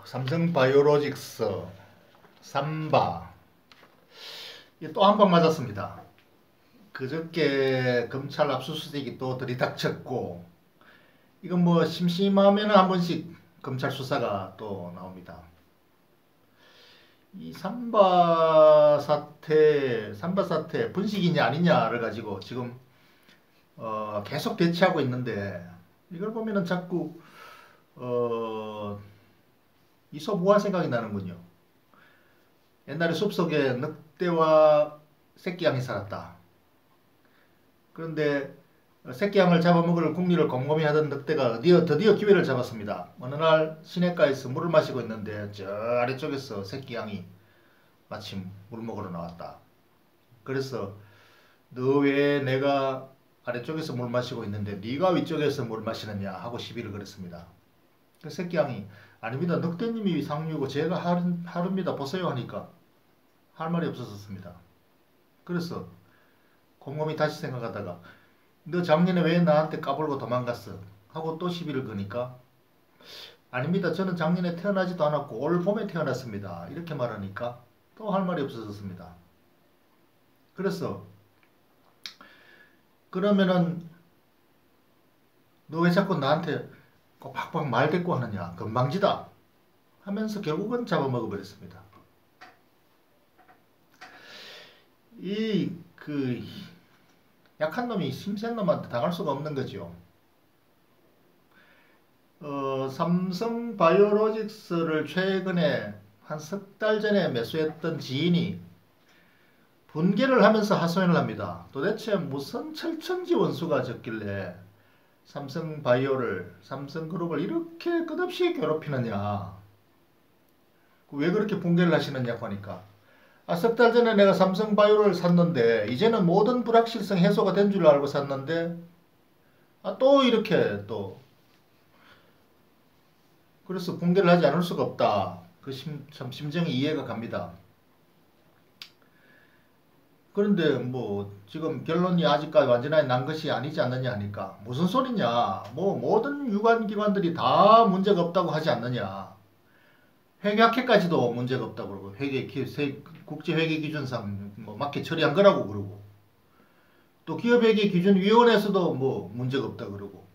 삼성바이오로직스, 삼바. 또 한 방 맞았습니다. 그저께 검찰 압수수색이 또 들이닥쳤고, 이건 뭐 심심하면 한 번씩 검찰 수사가 또 나옵니다. 이 삼바 사태 분식이냐 아니냐를 가지고 지금 계속 대치하고 있는데, 이걸 보면은 자꾸 이소무한 생각이 나는군요. 옛날에 숲속에 늑대와 새끼양이 살았다. 그런데 새끼양을 잡아먹을 궁리를 곰곰이 하던 늑대가 드디어 기회를 잡았습니다. 어느 날 시냇가에서 물을 마시고 있는데 저 아래쪽에서 새끼양이 마침 물 먹으러 나왔다. 그래서 너 왜 내가 아래쪽에서 물 마시고 있는데 네가 위쪽에서 물 마시느냐 하고 시비를 걸었습니다. 그 새끼양이 아닙니다. 늑대님이 상류고 제가 하루입니다. 보세요 하니까 할 말이 없었습니다. 그래서 곰곰이 다시 생각하다가 너 작년에 왜 나한테 까불고 도망갔어? 하고 또 시비를 거니까 아닙니다. 저는 작년에 태어나지도 않았고 올 봄에 태어났습니다. 이렇게 말하니까 또 할 말이 없어졌습니다. 그래서 그러면은 너 왜 자꾸 나한테 꼭 팍팍 말대꾸 하느냐? 건방지다 하면서 결국은 잡아먹어 버렸습니다. 약한 놈이 힘센 놈한테 당할 수가 없는 거죠. 삼성바이오로직스를 최근에 한 석 달 전에 매수했던 지인이 분개를 하면서 하소연을 합니다. 도대체 무슨 철천지 원수가 적길래 삼성그룹을 이렇게 끝없이 괴롭히느냐. 왜 그렇게 분개를 하시느냐고 하니까 석 달 전에 내가 삼성바이오를 샀는데 이제는 모든 불확실성 해소가 된 줄 알고 샀는데 또 이렇게 또 그래서 분개를 하지 않을 수가 없다. 참 심정이 이해가 갑니다. 그런데 뭐 지금 결론이 아직까지 완전하게 난 것이 아니지 않느냐 하니까 무슨 소리냐. 뭐 모든 유관기관들이 다 문제가 없다고 하지 않느냐. 회계학회까지도 문제가 없다고 그러고 국제회계기준상 뭐 맞게 처리한 거라고 그러고 또 기업회계기준위원회에서도 뭐 문제가 없다고 그러고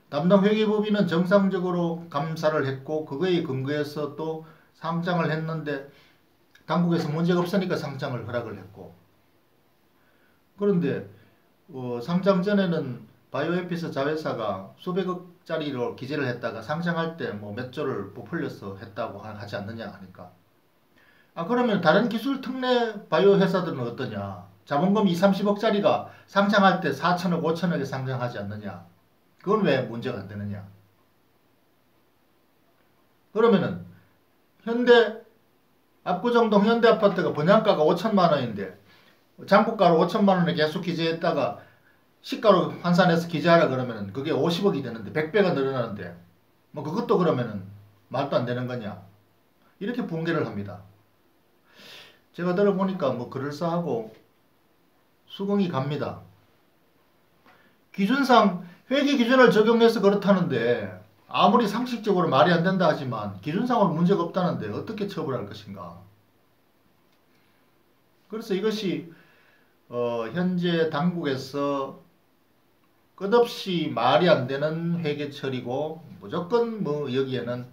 담당 회계법인은 정상적으로 감사를 했고 그거에 근거해서 또 상장을 했는데 당국에서 문제가 없으니까 상장을 허락을 했고 그런데 상장 전에는 바이오에피스 자회사가 수백억짜리로 기재를 했다가 상장할 때 뭐 몇 조를 부풀려서 했다고 하지 않느냐 하니까 그러면 다른 기술 특례 바이오 회사들은 어떠냐. 자본금 2, 30억짜리가 상장할 때 4천억, 5천억에 상장하지 않느냐. 그건 왜 문제가 안 되느냐. 그러면은 압구정동 현대아파트가 분양가가 5천만 원인데 장부가로 5천만 원에 계속 기재했다가 시가로 환산해서 기재하라 그러면은 그게 50억이 되는데 100배가 늘어나는데 뭐 그것도 그러면은 말도 안 되는 거냐. 이렇게 분개를 합니다. 제가 들어보니까 뭐 그럴싸하고 수긍이 갑니다. 기준상 회계 기준을 적용해서 그렇다는데 아무리 상식적으로 말이 안 된다 하지만 기준상으로 문제가 없다는데 어떻게 처벌할 것인가. 그래서 이것이 현재 당국에서 끝없이 말이 안 되는 회계 처리고 무조건 뭐 여기에는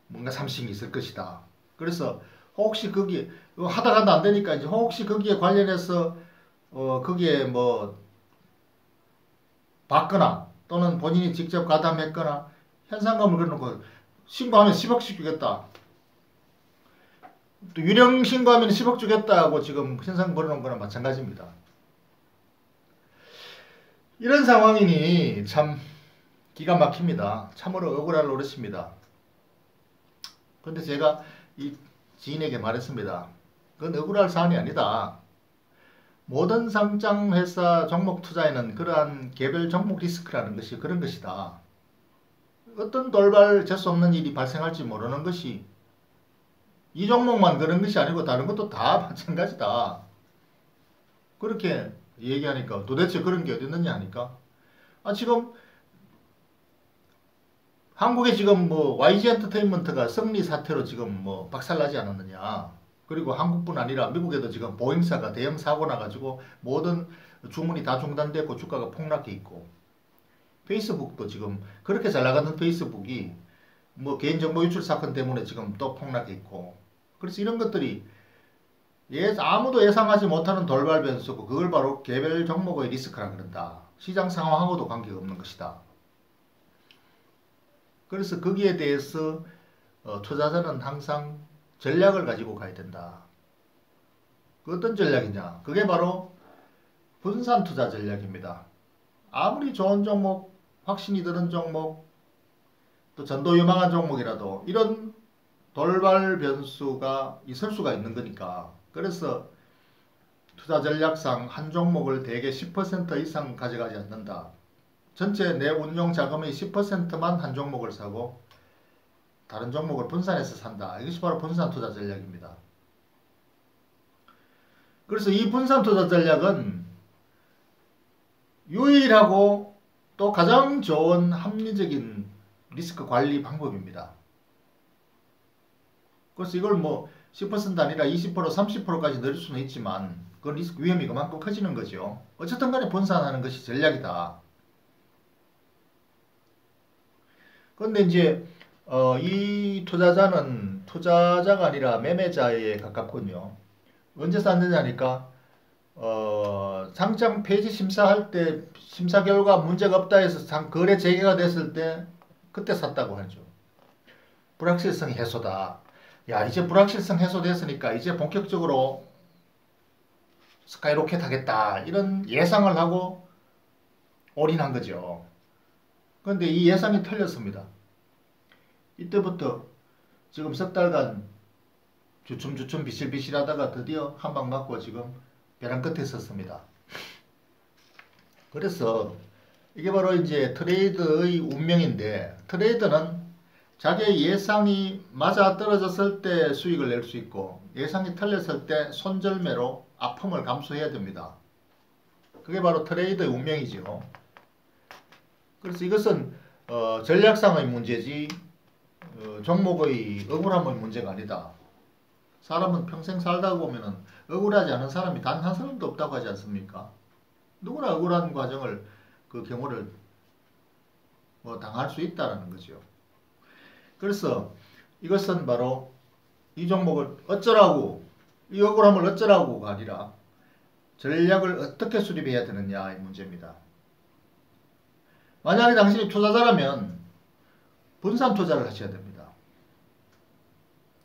뭔가 삼식이 있을 것이다. 그래서 혹시 거기 하다가도 안 되니까 이제 혹시 거기에 관련해서 거기에 뭐 받거나 또는 본인이 직접 가담했거나 현상금을 걸어놓고 신고하면 10억씩 주겠다. 또 유령 신고하면 10억 주겠다고 지금 현상금 걸어놓은 거랑 마찬가지입니다. 이런 상황이니 참 기가 막힙니다. 참으로 억울할 노릇입니다. 근데 제가 이 지인에게 말했습니다. 그건 억울할 사안이 아니다. 모든 상장회사 종목 투자에는 그러한 개별 종목 리스크라는 것이 그런 것이다. 어떤 돌발 재수 없는 일이 발생할지 모르는 것이 이 종목만 그런 것이 아니고 다른 것도 다 마찬가지다. 그렇게 얘기하니까 도대체 그런 게 어디 있느냐 하니까 지금 한국에 지금 뭐 YG 엔터테인먼트가 승리 사태로 지금 뭐 박살나지 않았느냐. 그리고 한국뿐 아니라 미국에도 지금 보잉사가 대형 사고 나가지고 모든 주문이 다 중단됐고 주가가 폭락해 있고, 페이스북도 지금 그렇게 잘 나가는 페이스북이 뭐 개인정보 유출 사건 때문에 지금 또 폭락해 있고, 그래서 이런 것들이 아무도 예상하지 못하는 돌발 변수고, 그걸 바로 개별 종목의 리스크라 그런다. 시장 상황하고도 관계가 없는 것이다. 그래서 거기에 대해서 투자자는 항상 전략을 가지고 가야 된다. 그 어떤 전략이냐? 그게 바로 분산 투자 전략입니다. 아무리 좋은 종목, 확신이 드는 종목, 또 전도 유망한 종목이라도 이런 돌발 변수가 있을 수가 있는 거니까. 그래서 투자 전략상 한 종목을 대개 10% 이상 가져가지 않는다. 전체 내 운용 자금의 10%만 한 종목을 사고 다른 종목을 분산해서 산다. 이것이 바로 분산 투자 전략입니다. 그래서 이 분산 투자 전략은 유일하고 또 가장 좋은 합리적인 리스크 관리 방법입니다. 그래서 이걸 뭐 10% 아니라 20%, 30%까지 늘릴 수는 있지만 그 리스크 위험이 그만큼 커지는 거죠. 어쨌든 간에 분산하는 것이 전략이다. 그런데 이제 이 투자자는 투자자가 아니라 매매자에 가깝군요. 언제 샀느냐니까 상장 폐지 심사할 때 심사 결과 문제가 없다 해서 거래 재개가 됐을 때 그때 샀다고 하죠. 불확실성 해소다. 야, 이제 불확실성 해소됐으니까 이제 본격적으로 스카이로켓 하겠다. 이런 예상을 하고 올인한 거죠. 그런데 이 예상이 틀렸습니다. 이때부터 지금 석 달간 주춤주춤 비실비실 하다가 드디어 한 방 맞고 지금 벼랑 끝에 섰습니다. 그래서 이게 바로 이제 트레이드의 운명인데, 트레이드는 자기의 예상이 맞아 떨어졌을 때 수익을 낼 수 있고 예상이 틀렸을 때 손절매로 아픔을 감수해야 됩니다. 그게 바로 트레이드의 운명이죠. 그래서 이것은 전략상의 문제지 종목의 억울함의 문제가 아니다. 사람은 평생 살다 보면은 억울하지 않은 사람이 단 한 사람도 없다고 하지 않습니까? 누구나 억울한 과정을 그 경우를 뭐 당할 수 있다라는 거죠. 그래서 이것은 바로 이 종목을 어쩌라고, 이 억울함을 어쩌라고가 아니라 전략을 어떻게 수립해야 되느냐의 문제입니다. 만약에 당신이 투자자라면 분산 투자를 하셔야 됩니다.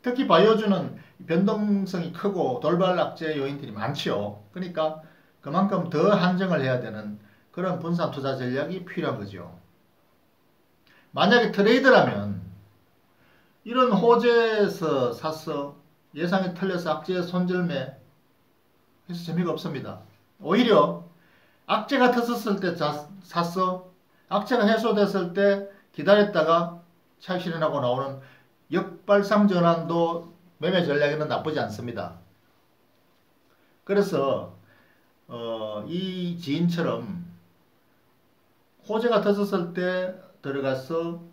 특히 바이오주는 변동성이 크고 돌발 악재 요인들이 많죠. 그러니까 그만큼 더 한정을 해야 되는 그런 분산 투자 전략이 필요한 거죠. 만약에 트레이드라면 이런 호재에서 사서 예상이 틀려서 악재 손절매 해서 재미가 없습니다. 오히려 악재가 터졌을 때 샀어, 악재가 해소됐을 때 기다렸다가 차익 실현하고 나오는 역발상 전환도 매매 전략에는 나쁘지 않습니다. 그래서 이 지인처럼 호재가 터졌을 때 들어가서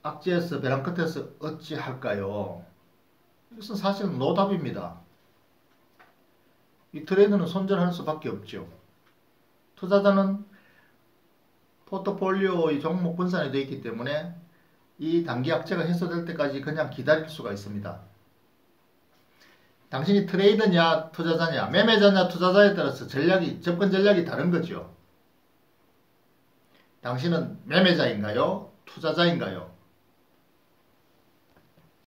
악재에서 벼랑 끝에서 어찌 할까요? 이것은 사실은 노답입니다. 이 트레이드는 손절할 수밖에 없죠. 투자자는 포트폴리오의 종목 분산이 되어 있기 때문에 이 단기 악재가 해소될 때까지 그냥 기다릴 수가 있습니다. 당신이 트레이더냐 투자자냐 매매자냐 투자자에 따라서 접근 전략이 다른 거죠. 당신은 매매자인가요? 투자자인가요?